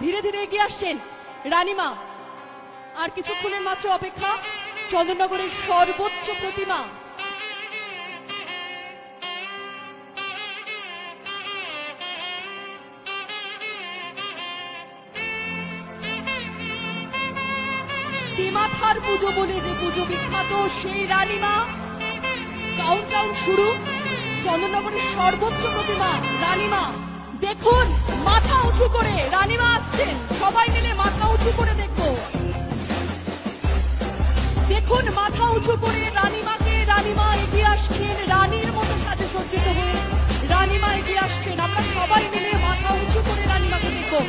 ধীরে ধীরে এগিয়ে আসছেন রানীমা। আর কিছুক্ষণের মাত্র অপেক্ষা, চন্দননগরের সর্বোচ্চ প্রতিমা মাথার পুজো বলে যে পুজো বিখ্যাত, সেই রানীমা। কাউন্টডাউন শুরু। চন্দননগরের সর্বোচ্চ প্রতিমা রানীমা। দেখুন মাথা উঁচু করে রানীমা আসছেন, সবাই মিলে মাথা উঁচু করে দেখো। দেখুন মাথা উঁচু করে রানীমাকে, রানীমা এগিয়ে আসছেন রানীর মতো সাজে সজ্জিত হয়ে। রানীমা এগিয়ে আসছেন, আমরা সবাই মিলে মাথা উঁচু করে রানীমাকে দেখো।